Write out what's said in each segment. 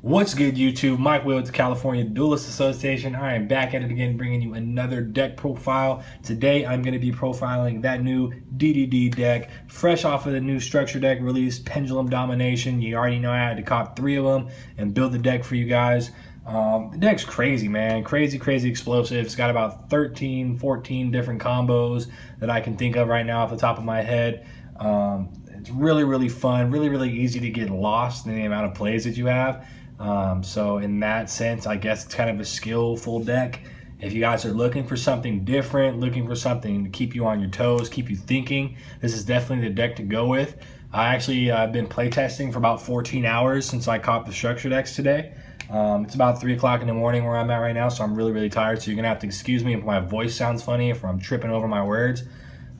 What's good, YouTube? Mike Will with the California Duelist Association. I am back at it again, bringing you another deck profile. Today, I'm going to be profiling that new DDD deck, fresh off of the new structure deck release, Pendulum Domination. You already know I had to cop 3 of them and build the deck for you guys. The deck's crazy, man. Crazy explosive. It's got about 13, 14 different combos that I can think of right now off the top of my head. It's really fun, really easy to get lost in the amount of plays that you have. So in that sense, I guess it's kind of a skillful deck. If you guys are looking for something different, looking for something to keep you on your toes, keep you thinking, this is definitely the deck to go with. I've been playtesting for about 14 hours since I copped the structure decks today. It's about 3 o'clock in the morning where I'm at right now, so I'm really tired. So you're gonna have to excuse me if my voice sounds funny, if I'm tripping over my words.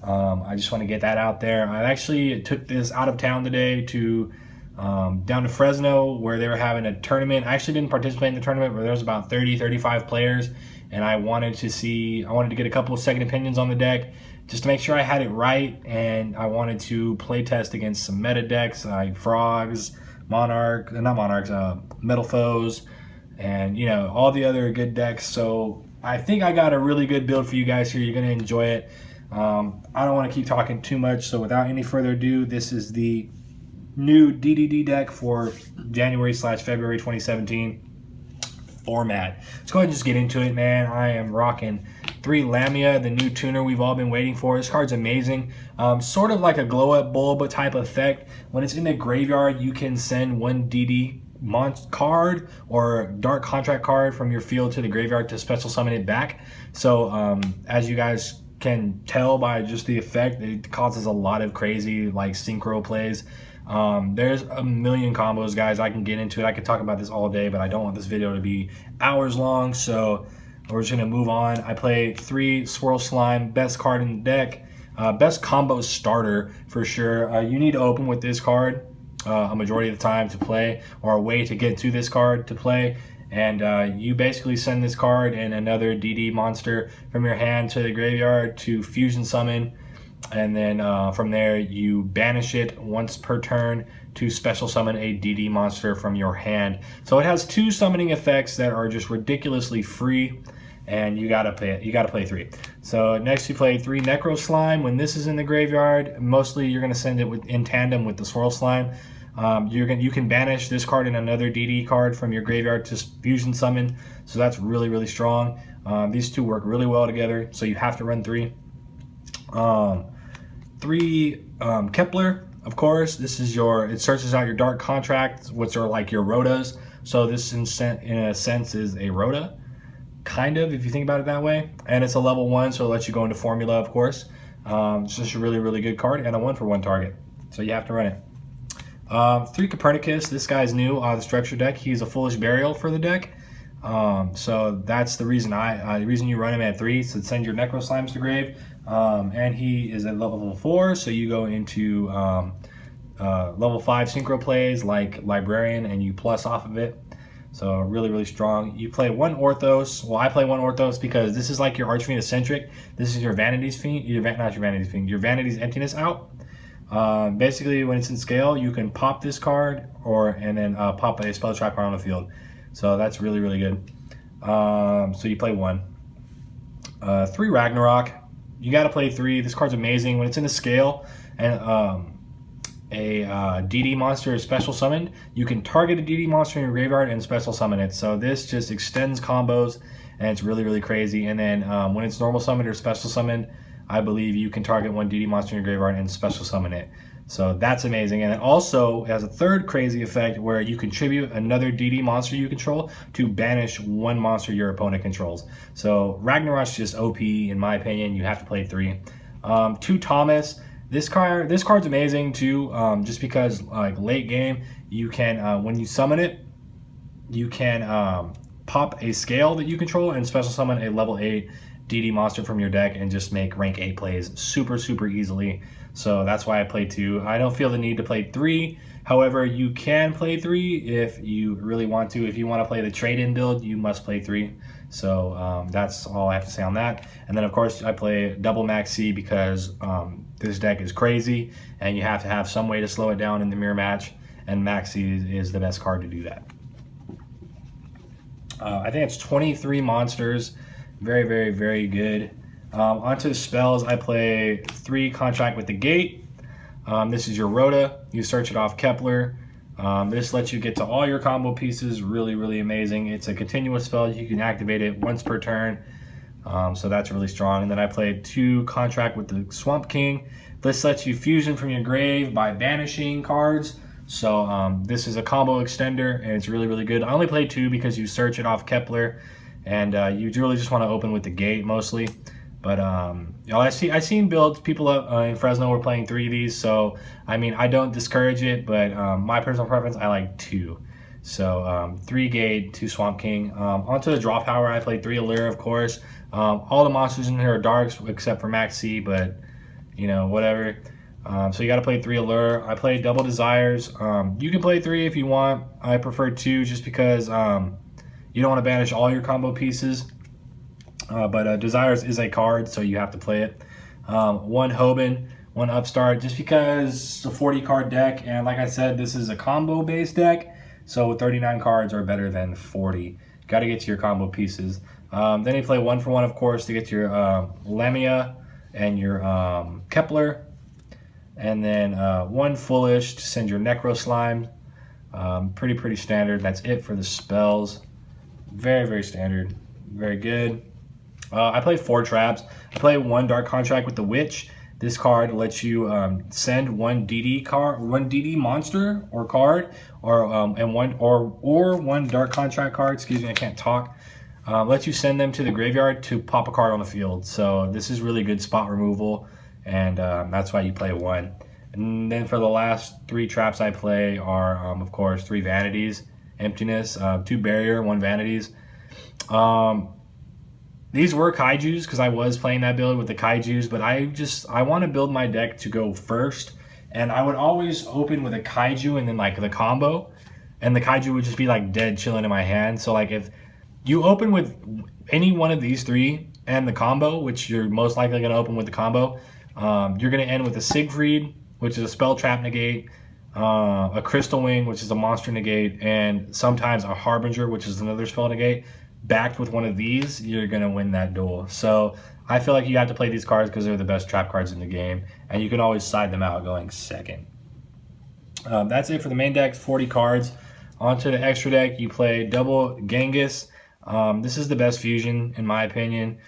I just want to get that out there. I actually took this out of town today to down to Fresno, where they were having a tournament. I actually didn't participate in the tournament, but there was about 35 players, and I wanted to get a couple of second opinions on the deck just to make sure I had it right, and I wanted to play test against some meta decks like Frogs, Metal Foes, and all the other good decks. So I think I got a really good build for you guys here. You're gonna enjoy it. I don't want to keep talking too much, so without any further ado, this is the new DDD deck for January/February 2017 format. Let's go ahead and just get into it, man. I am rocking 3 Lamia, the new tuner we've all been waiting for. This card's amazing. Sort of like a glow up bulb type effect. When it's in the graveyard, you can send 1 DD card or dark contract card from your field to the graveyard to special summon it back. So as you guys can tell by just the effect, it causes a lot of crazy like synchro plays. There's a million combos, guys. I can get into it. I could talk about this all day, but I don't want this video to be hours long, so we're just gonna move on. I play 3 Swirl Slime, best card in the deck, best combo starter for sure. You need to open with this card a majority of the time to play, or a way to get to this card to play. And you basically send this card and another DD monster from your hand to the graveyard to fusion summon, and then from there you banish it once per turn to special summon a DD monster from your hand. So it has 2 summoning effects that are just ridiculously free, and you gotta play 3. So next you play 3 Necro Slime. When this is in the graveyard, mostly you're gonna send it in tandem with the Swirl Slime. You can banish this card and another DD card from your graveyard to fusion summon, so that's really strong. These 2 work really well together, so you have to run 3. 3 Kepler, of course. This is it searches out your dark contracts, which are like your Rotas. So this in a sense is a Rota, kind of, if you think about it that way. And it's a level 1, so it lets you go into formula, of course. It's just a really good card, and a 1-for-1 target, so you have to run it. 3 Copernicus. This guy's new the structure deck. He's a Foolish Burial for the deck. So that's the reason the reason you run him at 3, so send your Necro Slimes to grave. And he is at level 4, so you go into level 5 synchro plays like Librarian, and you plus off of it. So really strong. You play 1 Orthos. Well, I play 1 Orthos because this is like your Archfiend Eccentric. This is your Vanity's Fiend, your Vanity's Emptiness out. Basically, when it's in scale, you can pop this card and then pop a spell trap card on the field. So that's really good. So you play 1. 3 Ragnarok. You got to play 3. This card's amazing. When it's in the scale and a DD monster is special summoned, you can target a DD monster in your graveyard and special summon it. So this just extends combos, and it's really crazy. And then when it's normal summoned or special summoned, I believe you can target 1 DD monster in your graveyard and special summon it. So that's amazing. And it also has a 3rd crazy effect where you contribute another DD monster you control to banish 1 monster your opponent controls. So Ragnarok's just OP in my opinion. You have to play 3. 2 Thomas. This card's amazing too, just because like late game you can when you summon it, you can pop a scale that you control and special summon a level 8 DD monster from your deck and just make rank 8 plays super easily. So that's why I play 2. I don't feel the need to play 3. However, you can play 3 if you really want to. If you want to play the trade-in build, you must play 3. So that's all I have to say on that. And then of course I play double Maxi because this deck is crazy and you have to have some way to slow it down in the mirror match, and Maxi is the best card to do that. I think it's 23 monsters. Very, very, very good. Onto the spells, I play 3 Contract with the Gate. This is your Rhoda. You search it off Kepler. This lets you get to all your combo pieces. Really, really amazing. It's a continuous spell. You can activate it once per turn. So that's really strong. And then I played 2 Contract with the Swamp King. This lets you fusion from your grave by banishing cards. So this is a combo extender, and it's really, really good. I only played 2 because you search it off Kepler, and you really just want to open with the Gate mostly. But I seen builds, people in Fresno were playing 3 of these, so I mean, I don't discourage it, but my personal preference, I like 2. So 3 Gate, 2 Swamp King. Onto the draw power, I played 3 Allure, of course. All the monsters in here are darks except for Max C, but you know, whatever. So you got to play 3 Allure. I played Double Desires. You can play 3 if you want. I prefer 2 just because you don't want to banish all your combo pieces. But Desires is a card, so you have to play it. 1 Hoban, 1 Upstart, just because it's a 40 card deck, and like I said, this is a combo based deck, so 39 cards are better than 40. Got to get to your combo pieces. Then you play 1 for 1, of course, to get your Lamia and your Kepler, and then 1 Foolish to send your Necro Slime. Pretty standard. That's it for the spells. Very, very standard. Very good. I play 4 traps. I play 1 Dark Contract with the Witch. This card lets you send 1 DD card, 1 DD monster or card, or one Dark Contract card. Excuse me, I can't talk. Lets you send them to the graveyard to pop a card on the field. So this is really good spot removal, and that's why you play 1. And then for the last 3 traps I play are, of course, 3 Vanities, Emptiness, 2 Barrier, 1 Vanities. These were Kaijus because I was playing that build with the Kaijus, but I want to build my deck to go first, and I would always open with a Kaiju and then like the combo, and the Kaiju would just be like dead chilling in my hand. So like if you open with any one of these 3 and the combo, which you're most likely going to open with the combo, you're going to end with a Siegfried, which is a spell trap negate, a Crystal Wing, which is a monster negate, and sometimes a Harbinger, which is another spell negate. Backed with one of these, you're going to win that duel. So I feel like you have to play these cards because they're the best trap cards in the game, and you can always side them out going second. That's it for the main deck, 40 cards. Onto the extra deck, you play double Genghis. This is the best fusion, in my opinion.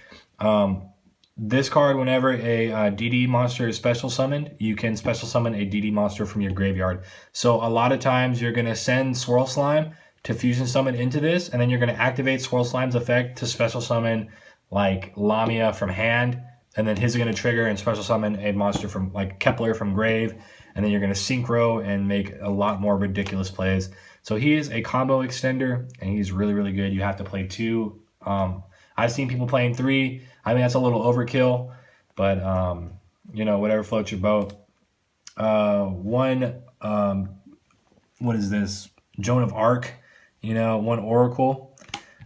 This card, whenever a DD monster is special summoned, you can special summon a DD monster from your graveyard. So a lot of times you're going to send Swirl Slime to fusion summon into this, and then you're going to activate Swirl Slime's effect to special summon like Lamia from hand, and then his is going to trigger and special summon a monster from like Kepler from grave, and then you're going to synchro and make a lot more ridiculous plays. So he is a combo extender, and he's really, really good. You have to play 2. I've seen people playing 3. I mean, that's a little overkill, but you know, whatever floats your boat. 1, what is this? Joan of Arc. You know, 1 Oracle.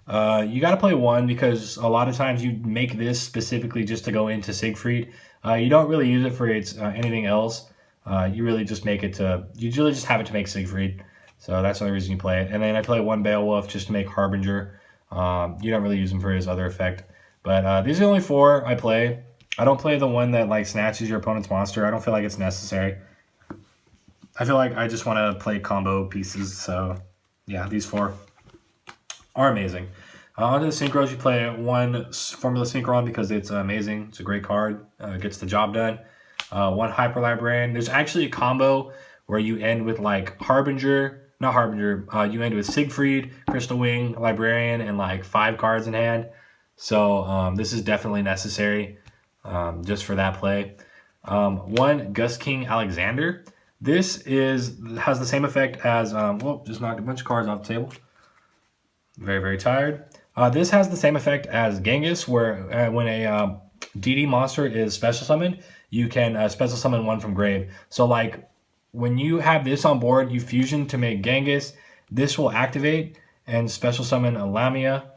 You got to play 1 because a lot of times you make this specifically just to go into Siegfried. You don't really use it for its anything else. You really just make it to, you really just have it to make Siegfried. So that's the only reason you play it. And then I play 1 Beowulf just to make Harbinger. You don't really use him for his other effect. But these are the only 4 I play. I don't play the one that like snatches your opponent's monster. I don't feel like it's necessary. I feel like I just want to play combo pieces, so yeah, these 4 are amazing. Onto the synchros, you play 1 Formula Synchron because it's amazing. It's a great card. Gets the job done. 1 Hyper Librarian. There's actually a combo where you end with like Harbinger, not Harbinger. You end with Siegfried, Crystal Wing, Librarian, and like 5 cards in hand. So this is definitely necessary just for that play. 1 Gus King Alexander. This has the same effect as, whoop, just knocked a bunch of cards off the table. Very, very tired. This has the same effect as Genghis, where when a DD monster is special summoned, you can special summon 1 from grave. So like when you have this on board, you fusion to make Genghis. This will activate and special summon a Lamia,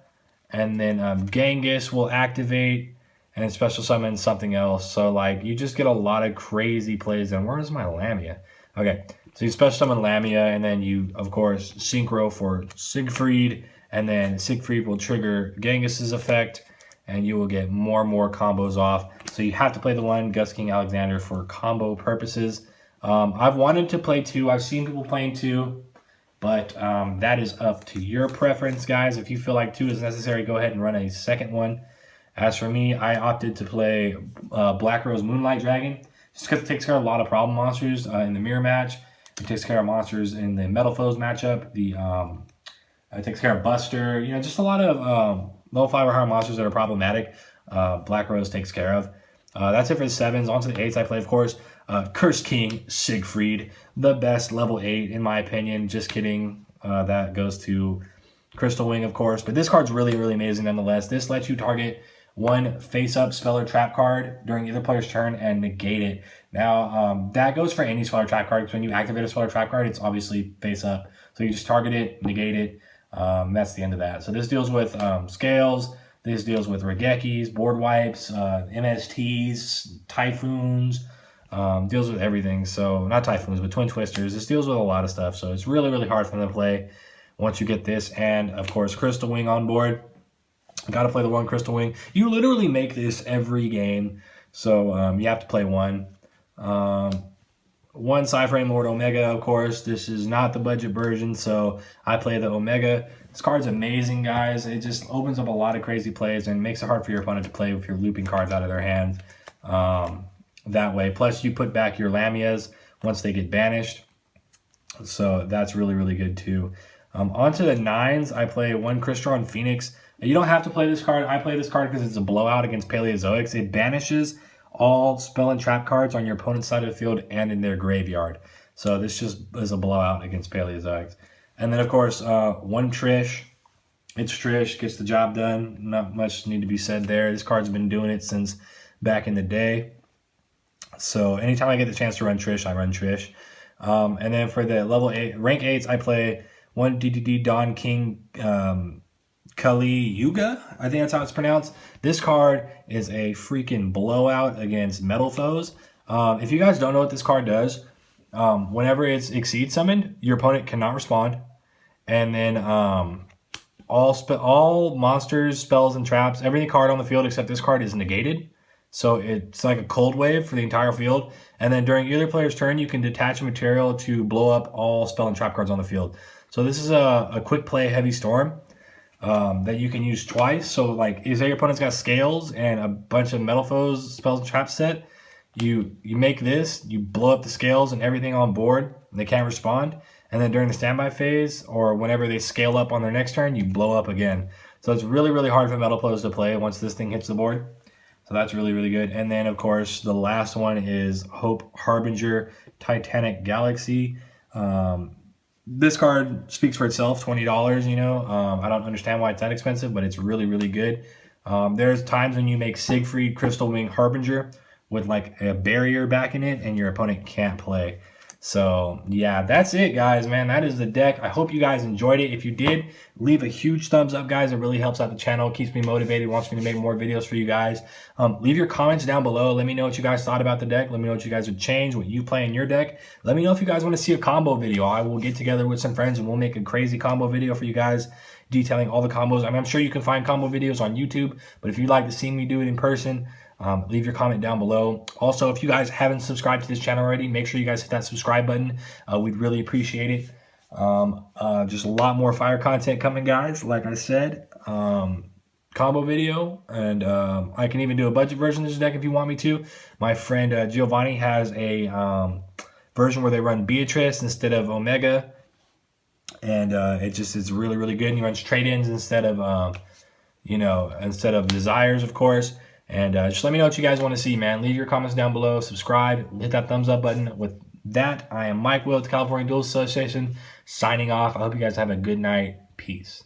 and then Genghis will activate and special summon something else. So like you just get a lot of crazy plays. And where's my Lamia? Okay, so you special summon Lamia, and then you of course synchro for Siegfried, and then Siegfried will trigger Genghis's effect, and you will get more and more combos off. So you have to play the one Gus King Alexander for combo purposes. I've wanted to play 2. I've seen people playing 2, but that is up to your preference, guys. If you feel like 2 is necessary, go ahead and run a second one. As for me, I opted to play Black Rose Moonlight Dragon, just because it takes care of a lot of problem monsters in the mirror match. It takes care of monsters in the Metal Foes matchup. It takes care of Buster. You know, just a lot of low 5 or higher monsters that are problematic. Black Rose takes care of. That's it for the 7s. On to the 8s I play, of course. Curse King Siegfried, the best level 8 in my opinion. Just kidding. That goes to Crystal Wing, of course. But this card's really, really amazing nonetheless. This lets you target one face-up spell or trap card during either player's turn and negate it. Now, that goes for any spell or trap card, because when you activate a spell or trap card, it's obviously face-up. So you just target it, negate it. That's the end of that. So this deals with scales. This deals with Regekis, board wipes, MSTs, Typhoons. Deals with everything. So not Typhoons, but Twin Twisters. This deals with a lot of stuff. So it's really, really hard for them to play once you get this. And of course, Crystal Wing on board. Got to play the one Crystal Wing. You literally make this every game. So you have to play one. One Cyframe Lord Omega, of course. This is not the budget version, so I play the Omega. This card's amazing, guys. It just opens up a lot of crazy plays and makes it hard for your opponent to play if you're looping cards out of their hand that way. Plus, you put back your Lamias once they get banished. So that's really, really good, too. On to the 9s, I play one Crystron Phoenix. You don't have to play this card. I play this card because it's a blowout against Paleozoics. It banishes all spell and trap cards on your opponent's side of the field and in their graveyard. So this just is a blowout against Paleozoics. And then, of course, one Trish. It's Trish, gets the job done. Not much need to be said there. This card's been doing it since back in the day. So anytime I get the chance to run Trish, I run Trish. And then for the level 8, rank 8s, I play one DDD Don King Kali Yugioh, I think that's how it's pronounced. This card is a freaking blowout against Metal Foes. If you guys don't know what this card does, whenever it's Exceed summoned, your opponent cannot respond. And then all monsters, spells, and traps, every card on the field except this card is negated. So it's like a cold wave for the entire field. And then during either player's turn, you can detach a material to blow up all spell and trap cards on the field. So this is a quick play heavy storm that you can use twice. So like, say your opponent's got scales and a bunch of Metal Foes spells and traps set. You make this, you blow up the scales and everything on board, and they can't respond. And then during the standby phase, or whenever they scale up on their next turn, you blow up again. So it's really, really hard for Metal Foes to play once this thing hits the board. So that's really, really good. And then, of course, the last one is Hope Harbinger Titanic Galaxy. This card speaks for itself, $20, you know. I don't understand why it's that expensive, but it's really, really good. There's times when you make Siegfried Crystal Wing Harbinger with like a barrier back in it and your opponent can't play. So yeah, that's it, guys, man. That is the deck. I hope you guys enjoyed it. If you did, leave a huge thumbs up, guys. It really helps out the channel, keeps me motivated, wants me to make more videos for you guys. Leave your comments down below. Let me know what you guys thought about the deck. Let me know what you guys would change, what you play in your deck. Let me know if you guys want to see a combo video. I will get together with some friends and we'll make a crazy combo video for you guys, detailing all the combos. I mean, I'm sure you can find combo videos on YouTube, but if you'd like to see me do it in person, leave your comment down below. Also, if you guys haven't subscribed to this channel already, make sure you guys hit that subscribe button. We'd really appreciate it. Just a lot more fire content coming, guys. Like I said, combo video, and I can even do a budget version of this deck if you want me to. My friend Giovanni has a version where they run Beatrice instead of Omega, and it just is really, really good. And he runs trade-ins instead of instead of Desires, of course. And just let me know what you guys want to see, man. Leave your comments down below. Subscribe. Hit that thumbs up button. With that, I am Mike Will at the California Duels Association, signing off. I hope you guys have a good night. Peace.